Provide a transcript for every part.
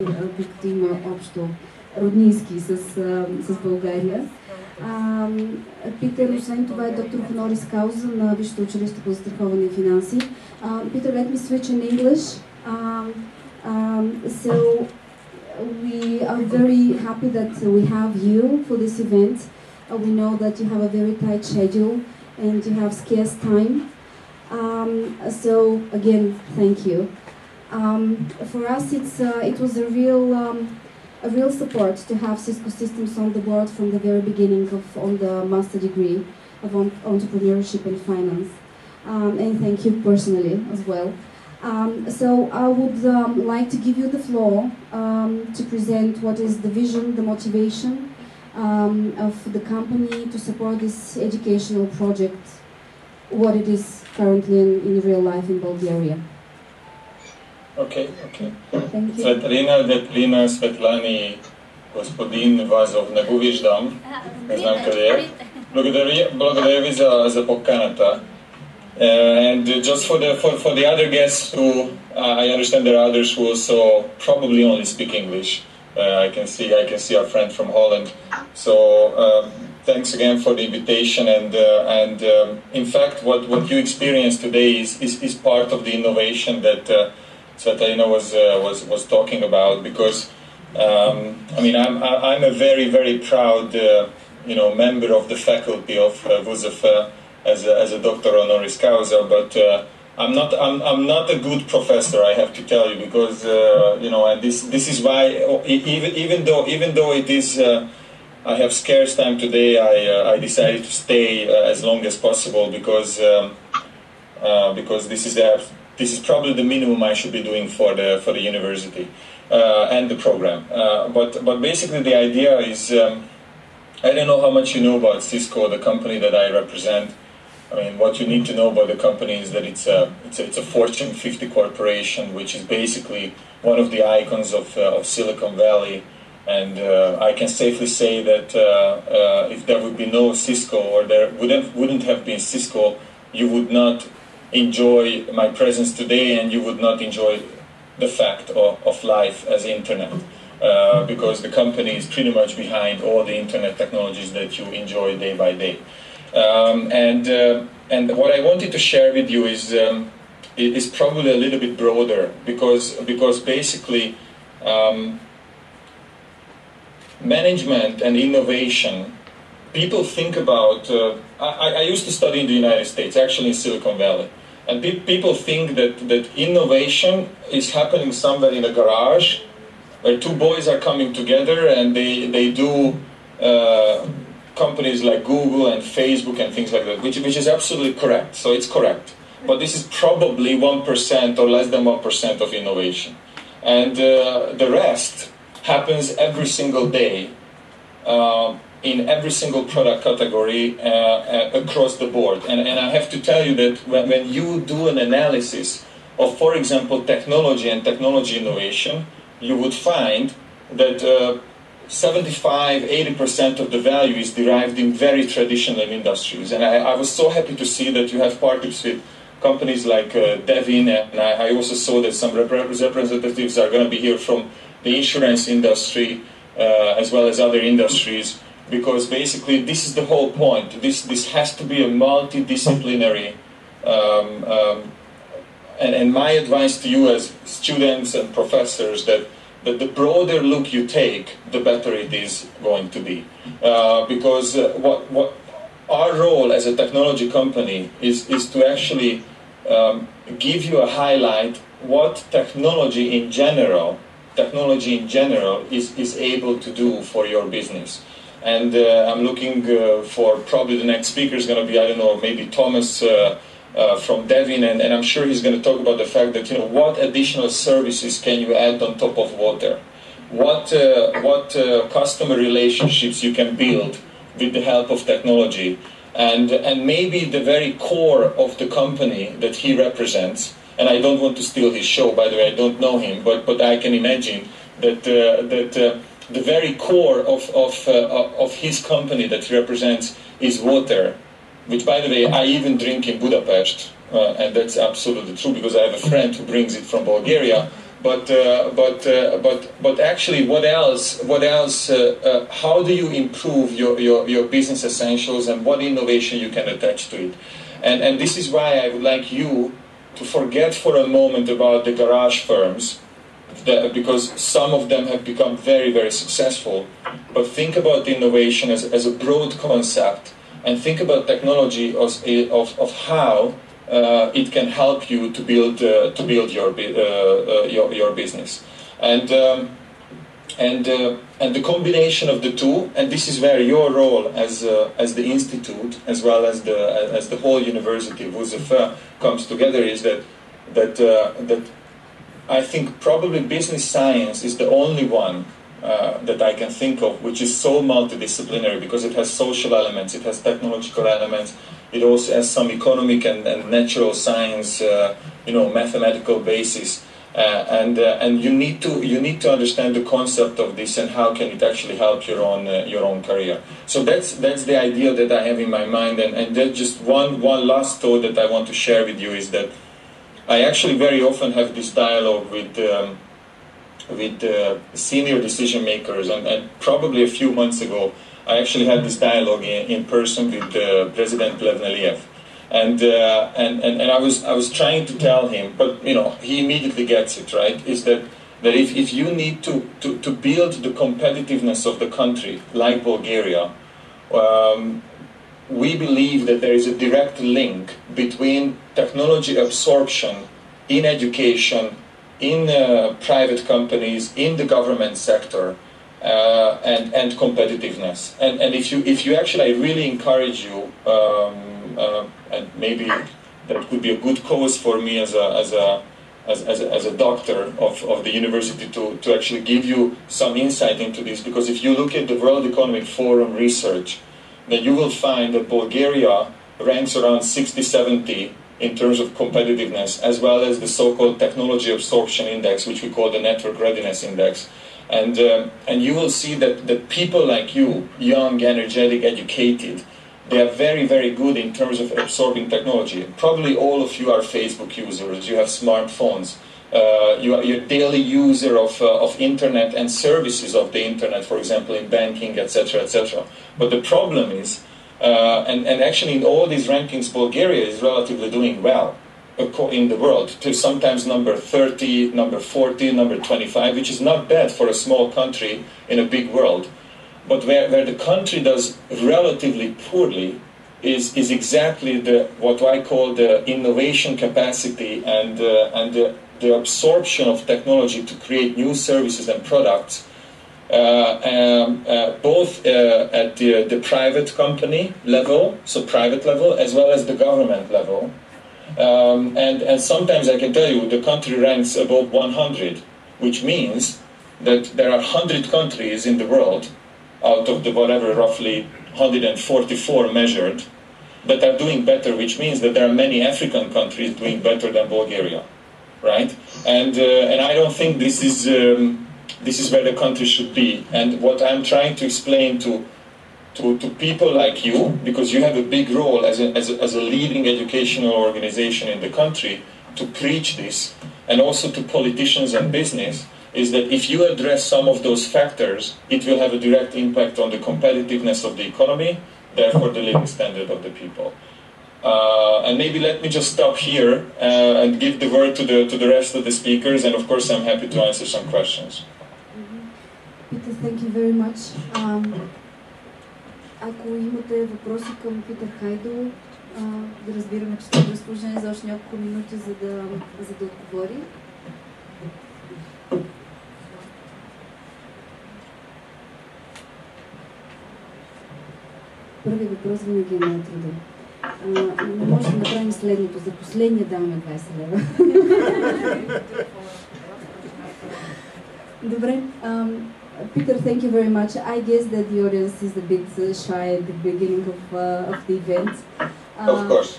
Като има общо роднински с България. Питер, освен това е доктор хонорис кауза на Висшето училище по застраховане и финанси. Peter, let me switch in English. So we are very happy that we have you for this event. We know that you have a very tight schedule and you have scarce time. So again, thank you. For us, it was a real support to have Cisco Systems on the board from the very beginning on the master degree of entrepreneurship and finance. And thank you personally as well. So I would like to give you the floor to present what is the vision, the motivation of the company to support this educational project, what it is currently in real life in Bulgaria. Okay. Светлина, Светлани, господин Вазов, не го виждам, не знам къде е. Благодаря ви за поканата. And just for the other guests who, I understand there are others who also probably only speak English. I can see our friend from Holland. So thanks again for the invitation. And in fact, what you experienced today is part of the innovation that Svetlana was talking about. Because I mean, I'm a very, very proud member of the faculty of Wuzov as a doctor honoris causa, but I'm not a good professor, I have to tell you, because and this is why even though it is I have scarce time today, I decided to stay as long as possible because this is probably the minimum I should be doing for the university and the program. But basically the idea is I don't know how much you know about Cisco, the company that I represent. I mean, what you need to know about the company is that it's a Fortune 50 corporation, which is basically one of the icons of Silicon Valley. And I can safely say that if there would be no Cisco, or there wouldn't have been Cisco, you would not enjoy my presence today, and you would not enjoy the fact of life as internet. Because the company is pretty much behind all the internet technologies that you enjoy day by day. And what I wanted to share with you is probably a little bit broader, because basically management and innovation, people think about. I used to study in the United States, actually in Silicon Valley, and people think that innovation is happening somewhere in a garage, where two boys are coming together and they do. Companies like Google and Facebook and things like that, which is absolutely correct. So it's correct. But this is probably 1% or less than 1% of innovation. And the rest happens every single day in every single product category across the board. And I have to tell you that when you do an analysis of, for example, technology and technology innovation, you would find that 75-80% of the value is derived in very traditional industries. And I was so happy to see that you have partnerships with companies like Devin, and I also saw that some representatives are going to be here from the insurance industry as well as other industries, because basically this is the whole point. This has to be a multidisciplinary and my advice to you as students and professors that the broader look you take, the better it is going to be. Because what our role as a technology company is to actually give you a highlight what technology in general is able to do for your business. And I'm looking for probably the next speaker is going to be, I don't know, maybe Thomas from Devin, and I'm sure he's going to talk about the fact that what additional services can you add on top of water, what customer relationships you can build with the help of technology, and maybe the very core of the company that he represents. And I don't want to steal his show, by the way, I don't know him, but I can imagine that the very core of his company that he represents is water. Which, by the way, I even drink in Budapest, and that's absolutely true because I have a friend who brings it from Bulgaria. But actually, what else? How do you improve your business essentials, and what innovation you can attach to it? And this is why I would like you to forget for a moment about the garage firms, because some of them have become very, very successful. But think about innovation as a broad concept, and think about technology of how it can help you to build your business, and the combination of the two, and this is where your role as the institute, as well as the whole university, VUZF, comes together, is that I think probably business science is the only one that I can think of which is so multidisciplinary, because it has social elements, it has technological elements, it also has some economic and natural science, mathematical basis, and you need to understand the concept of this and how can it actually help your own career. So that's the idea that I have in my mind, and then just one last thought that I want to share with you is that I actually very often have this dialogue with senior decision makers, and probably a few months ago I actually had this dialogue in person with President Plevneliev, and I was trying to tell him, but he immediately gets it, right? Is that if you need to build the competitiveness of the country like Bulgaria, we believe that there is a direct link between technology absorption in education, in private companies, in the government sector, and competitiveness. And if you actually, I really encourage you, and maybe that could be a good cause for me as a doctor of the university to actually give you some insight into this, because if you look at the World Economic Forum research, then you will find that Bulgaria ranks around 60-70 in terms of competitiveness, as well as the so-called technology absorption index, which we call the network readiness index. And you will see that people like you, young, energetic, educated, they are very, very good in terms of absorbing technology. Probably all of you are Facebook users, you have smartphones, you're a daily user of internet and services of the internet, for example, in banking, etc., etc. But the problem is, and actually in all these rankings, Bulgaria is relatively doing well in the world, to sometimes number 30, number 40, number 25, which is not bad for a small country in a big world. But where the country does relatively poorly is exactly what I call the innovation capacity and the absorption of technology to create new services and products, both at the private company level, so private level, as well as the government level. And sometimes I can tell you the country ranks above 100, which means that there are 100 countries in the world out of the whatever, roughly 144 measured, that are doing better, which means that there are many African countries doing better than Bulgaria, right? And I don't think this is where the country should be. And what I'm trying to explain to people like you, because you have a big role as a leading educational organization in the country to preach this, and also to politicians and business, is that if you address some of those factors, it will have a direct impact on the competitiveness of the economy, therefore the living standard of the people. And maybe let me just stop here and give the word to the rest of the speakers, and of course I'm happy to answer some questions. Peter, thank you very much. Ако имате въпроси към Питър Хайдо, да разбираме, че сте в разположение за още няколко минути, за да отговори. Първи въпрос винаги е най-труден. Не може да направим следното. За последния даваме 20 лева. Добре. Peter, thank you very much. I guess that the audience is a bit shy at the beginning of the event. Of course.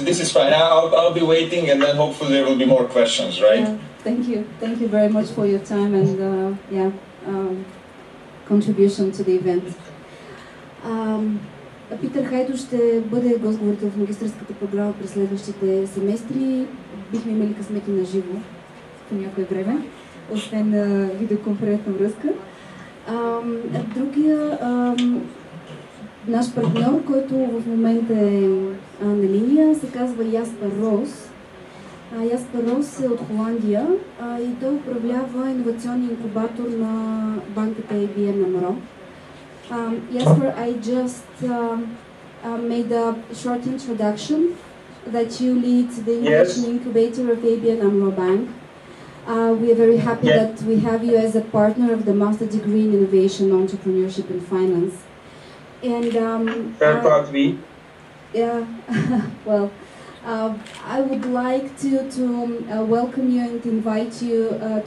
This is fine. I'll be waiting, and then hopefully there will be more questions, right? Thank you. Thank you very much for your time and contribution to the event. Питър Хайдо ще бъде гостговорител в магистърската програма през следващите семестри. Бихме имали късмети на живо по някое време. освен видеоконферентна връзка. Другия наш партньор, който в момента е на линия, се казва Йаспар Роос. Йаспар Роос е от Холандия и той управлява иновационния инкубатор на банката ABN Amro. Йаспар, I just made a short introduction that you lead the Innovation Incubator of ABN Amro Bank. We are very happy that we have you as a partner of the Master Degree in Innovation, Entrepreneurship and Finance. And very proud to be. Yeah, well, I would like to welcome you and invite you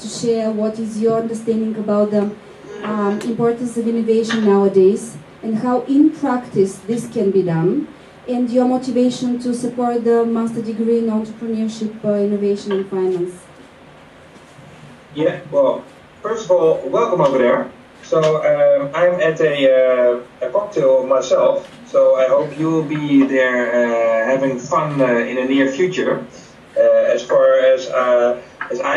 to share what is your understanding about the importance of innovation nowadays and how in practice this can be done, and your motivation to support the Master Degree in Entrepreneurship, Innovation and Finance. Yeah, well, first of all, welcome over there. So I'm at a cocktail myself, so I hope you'll be there having fun in the near future. As far as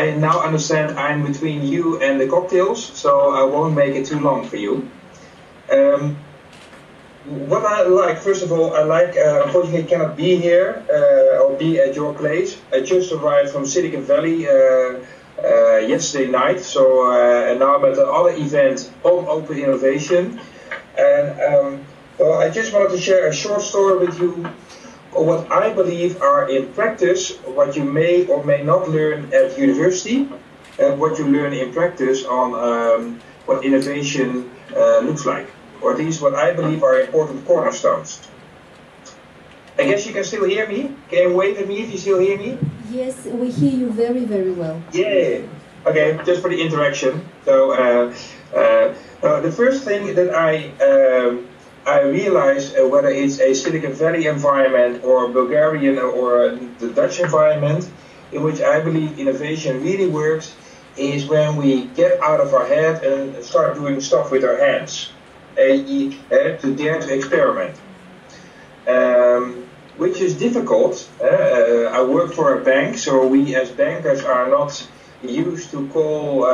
I now understand, I'm between you and the cocktails, so I won't make it too long for you. What I like, first of all, unfortunately cannot be here or be at your place. I just arrived from Silicon Valley yesterday night, so and now I'm at another event on open innovation, and well, I just wanted to share a short story with you of what I believe are in practice what you may or may not learn at university, and what you learn in practice on what innovation looks like, or at least what I believe are important cornerstones. I guess you can still hear me? Can you wave at me if you still hear me? Yes, we hear you very, very well. Yeah. Okay, just for the interaction. So the first thing that I realized, whether it's a Silicon Valley environment or Bulgarian or the Dutch environment, in which I believe innovation really works, is when we get out of our head and start doing stuff with our hands, to dare to experiment. Which is difficult. I work for a bank, so we as bankers are not used to call,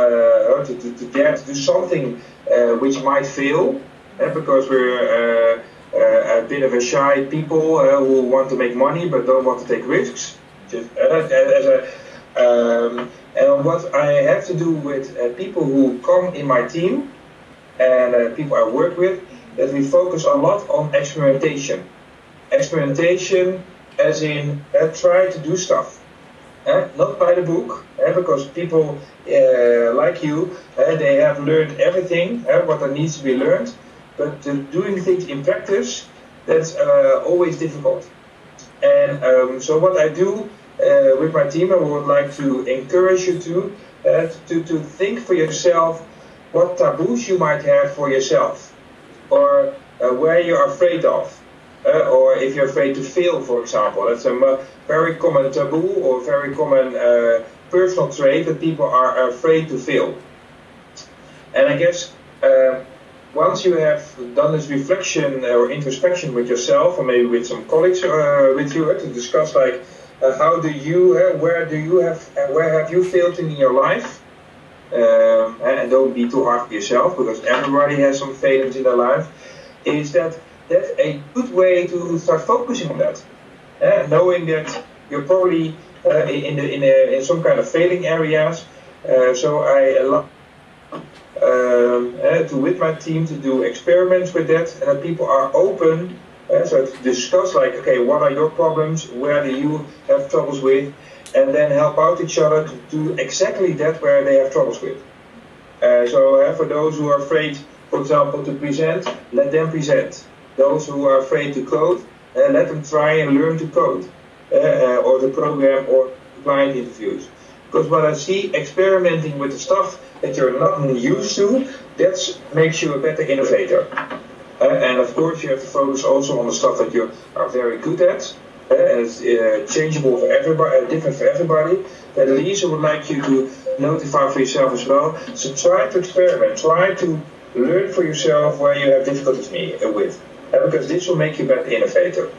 to dare to do something which might fail, because we're a bit of a shy people who want to make money but don't want to take risks. And what I have to do with people who come in my team and people I work with, that we focus a lot on experimentation. Experimentation as in try to do stuff, not by the book, because people like you, they have learned everything, what there needs to be learned, but doing things in practice, that's always difficult. And so what I do with my team, I would like to encourage you to think for yourself what taboos you might have for yourself, or where you're afraid of. Or if you're afraid to fail, for example. That's a very common taboo or very common personal trait that people are afraid to fail. And I guess once you have done this reflection or introspection with yourself, or maybe with some colleagues with you, to discuss like how do you, where have you failed in your life? And don't be too hard for yourself, because everybody has some failings in their life. Is that's a good way to start focusing on that, knowing that you're probably in some kind of failing areas. So I love with my team to do experiments with that, and that people are open, so to discuss like, okay, what are your problems, where do you have troubles with, and then help out each other to do exactly that where they have troubles with. So for those who are afraid, for example, to present, let them present. Those who are afraid to code, let them try and learn to code, or to program or client interviews. Because when I see experimenting with the stuff that you're not used to, that makes you a better innovator. And of course you have to focus also on the stuff that you are very good at, and it's changeable for everybody, different for everybody. At least I would like you to notify for yourself as well. So try to experiment, try to learn for yourself where you have difficulties with. Because this will make you a better innovator.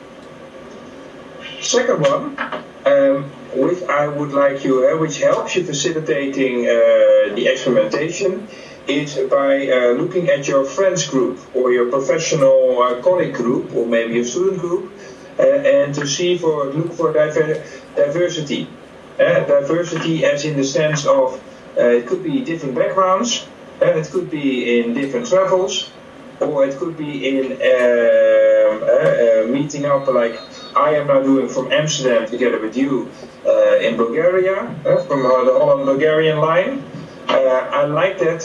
Second one, which I would like you, which helps you facilitating the experimentation, is by looking at your friends group or your professional colleague group or maybe your student group, and to look for diversity. Diversity as in the sense of it could be different backgrounds, it could be in different travels, or it could be in meeting up like I am now doing from Amsterdam together with you in Bulgaria, from the Holland-Bulgarian line. I like that.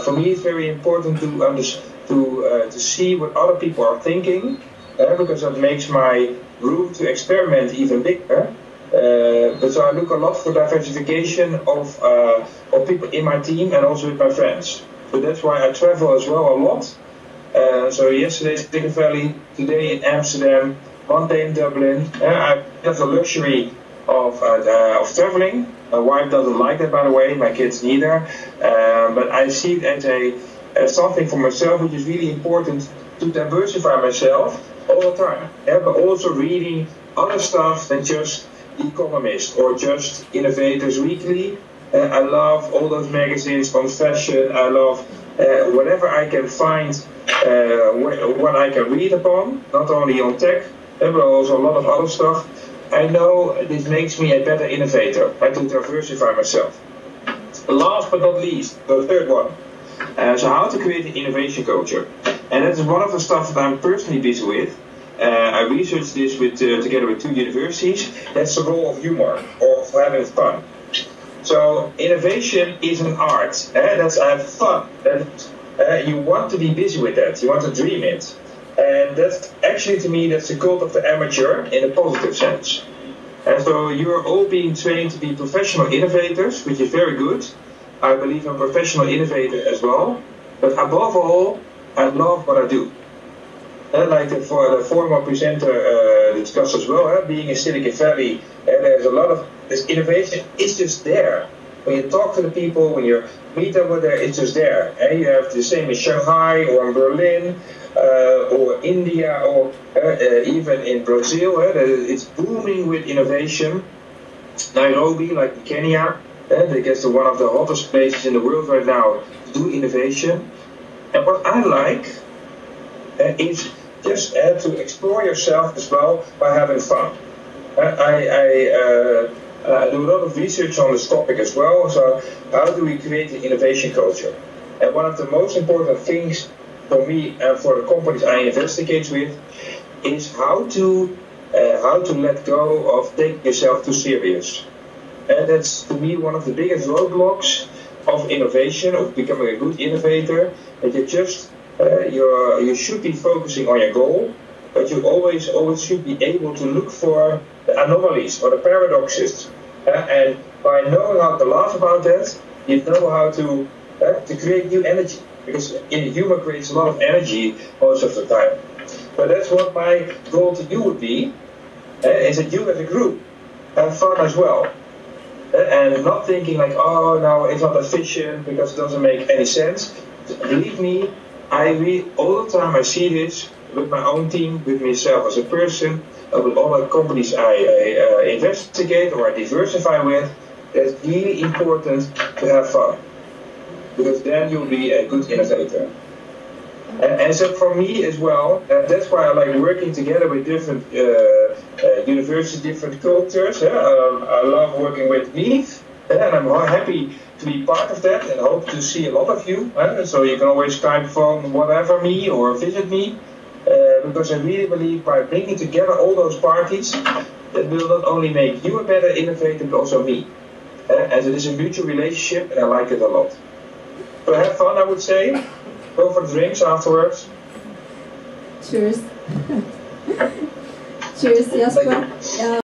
For me, it's very important to see what other people are thinking, because that makes my room to experiment even bigger. But so I look a lot for diversification of people in my team and also with my friends. So that's why I travel as well a lot. So yesterday Silicon Valley, today in Amsterdam, one day in Dublin. I have the luxury of traveling. My wife doesn't like that, by the way. My kids neither. But I see it as something for myself which is really important to diversify myself all the time. But also reading other stuff than just The Economist or just Innovators Weekly. I love all those magazines on fashion. I love whatever I can find, what I can read upon, not only on tech, but also a lot of other stuff. I know this makes me a better innovator, to diversify myself. Last but not least, the third one. So how to create an innovation culture. And that's one of the stuff that I'm personally busy with. I researched this together with 2 universities. That's the role of humor, or of having fun. So innovation is an art. That's fun. You want to be busy with that. You want to dream it. And that's actually, to me, that's the cult of the amateur in a positive sense. And so you're all being trained to be professional innovators, which is very good. I believe I'm a professional innovator as well. But above all, I love what I do. Like the former presenter discussed as well, being in Silicon Valley, there's a lot of this innovation. It's just there. When you talk to the people, when you meet over there, it's just there. You have the same in Shanghai or in Berlin or India or even in Brazil. It's booming with innovation. Nairobi, like Kenya, I guess one of the hottest places in the world right now to do innovation. And what I like is just to explore yourself as well by having fun. I do a lot of research on this topic as well. So how do we create an innovation culture? And one of the most important things for me and for the companies I investigate with is how to let go of taking yourself too serious. And that's, to me, one of the biggest roadblocks of innovation, of becoming a good innovator. That you just you should be focusing on your goal, but you always should be able to look for the anomalies or the paradoxes. And by knowing how to laugh about that, you know how to create new energy. Because humor creates a lot of energy most of the time. But that's what my goal to you would be, is that you as a group have fun as well. And not thinking like, oh no, it's not efficient because it doesn't make any sense. Believe me, I read all the time, I see this with my own team, with myself as a person, with all the companies I investigate or I diversify with. It's really important to have fun, because then you'll be a good innovator. And so for me as well, that's why I like working together with different universities, different cultures. I love working with Leaf, and I'm happy to be part of that and hope to see a lot of you. So you can always Skype, phone, whatever me or visit me, because I really believe by bringing together all those parties, that will not only make you a better innovator, but also me. As it is a mutual relationship, and I like it a lot. So have fun, I would say. Go for drinks afterwards. Cheers. Cheers, Yasper.